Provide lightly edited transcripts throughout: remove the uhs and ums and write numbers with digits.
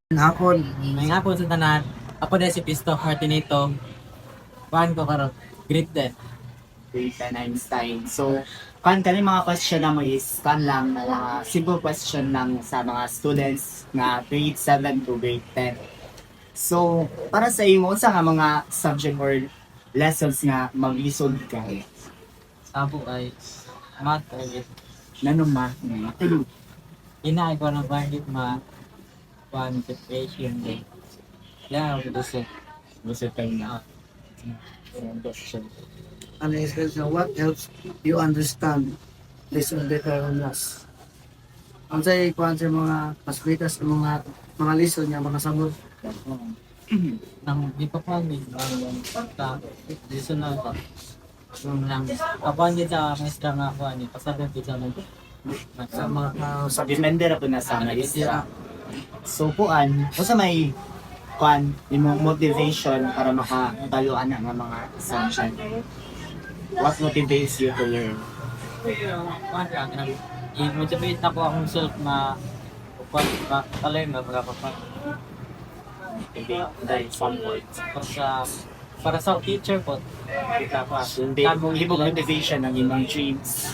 Hapon. May nga po sa tanan, ako din si Pisto Martinito. Kuhan ko karon, grade 10. Grade 10 Einstein. So, kan kani mga question na mo is kan lang mga simple question lang sa mga students na grade 7 to grade 10. So, para sa imo sa mga subject or lessons nga maglisod ka? Sabo ay math ay Nanong math? inaay ko ng bandit quantification din. Yan ako gusto. Gusto tayo na. Question. Ano is question? What helps you understand lesson better on us? Ang sa'yo, kuhan sa mga pasbitas, mga lesson niya, mga samot. Nang di pa pa ni ta dito na ako. Yung lang kapan din sa maestra nga ako ani pasabi din sa Sa mga So, depende na po na sa Ano, maestra. So, kuan, o sa may kuan, imong motivation para makataluan ang mga subject. What motivates you to learn? kuan ka nang i-motivate ako akong self na kuan ka talent na magkakapan. Maybe dahil some words. Para sa teacher po kita pa Hindi, libog motivation ng imong dreams.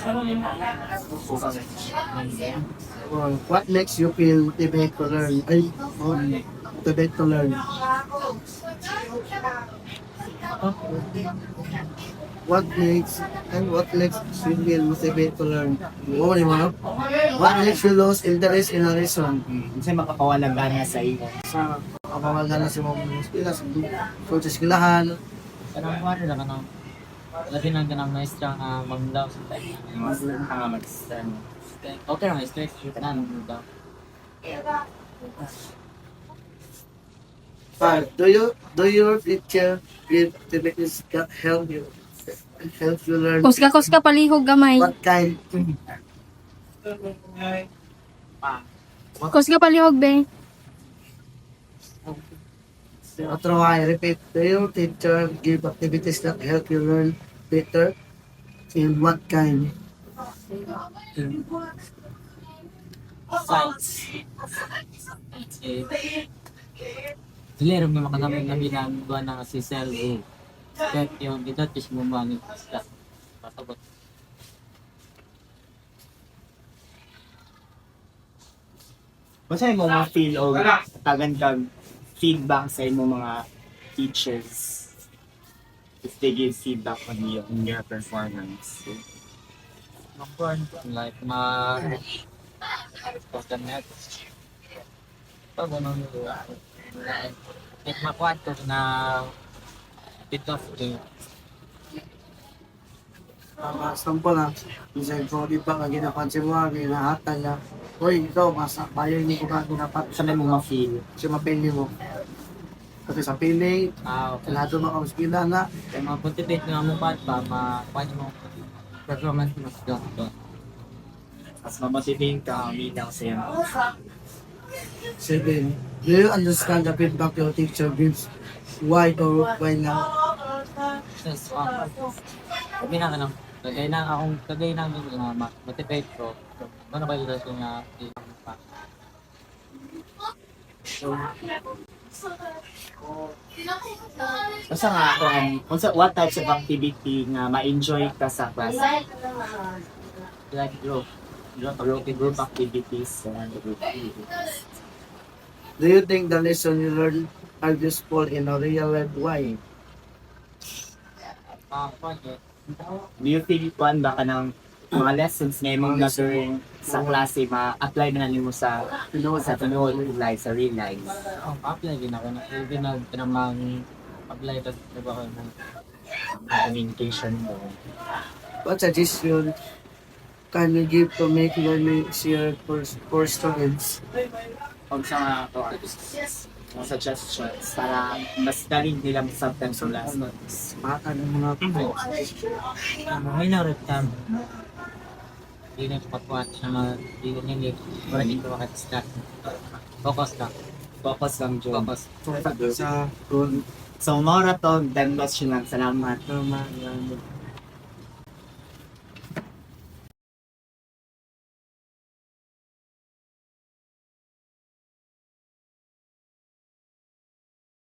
what makes you feel motivated to learn? Ay, motivated to learn. What makes you feel motivated to learn? Oo, di ba? What makes you lose interest in a lesson? Kasi makapawalang gana sa iyo. Sa kapawagan na si mga eskwela, sa eskwelahan, kanang kuan na kanang labi na kanang maestra nga manglaw sa tayo. Mas nga mag-stand. Okay lang, stress shoot na nung daw. do your teacher give activities that help you learn Kuska palihog gamay. what kind Kuska palihog be. try repeat, do your teacher give activities that help you learn better in what kind? Science. Dili rin may makagamit na binagawa na si Cell A. Kahit yung dito, tis mo mangit sa pasabot. Basta yung mga feel o tagan kag feedback sa imong mga teachers if they give feedback on you on your performance. Makuan, like, post net. Pag ano nyo, like, makuan ko na bit of the Sample na minsan ko di ba ka ginapansin mo ginahatan na uy ikaw mas bayo hindi ko ka ginapat Sa may mga feel. kasi mapili mo kasi sa pili okay. lahat ng mga ospila na Kaya mag-motivate nga mo pa makuan mo performance mo sa doon. Mas mamotivate ka, umilang sa'yo. 7. Do you understand the feedback your teacher gives? Why or why not? Yes, sabi na ka ng kagay na nga motivate ko. Ano ba yung rason nga pa? Basta nga, what types of activity nga ma-enjoy ka sa class? Like Group activities. Do you think the lesson you learn are useful in a real life? Why? kuan eh. Do you think kuan ba ka ng mga lessons na imong na-learn sa klase ma-apply na nimo sa tinuod life, sa real life? Apply din ako na even na pinamang apply tas diba ko ng Communication mo. What suggestion can you give to make learning easier for students? Kung sa mga mga suggestions para mas dali nila masabtan sa lessons. Baka ng mga may narutan. Hindi na pakuat na hindi na hindi para hindi ko makatistart. Focus ka. Focus lang dyan. Focus. sa kung So, marathon, then question lang. Salamat. naman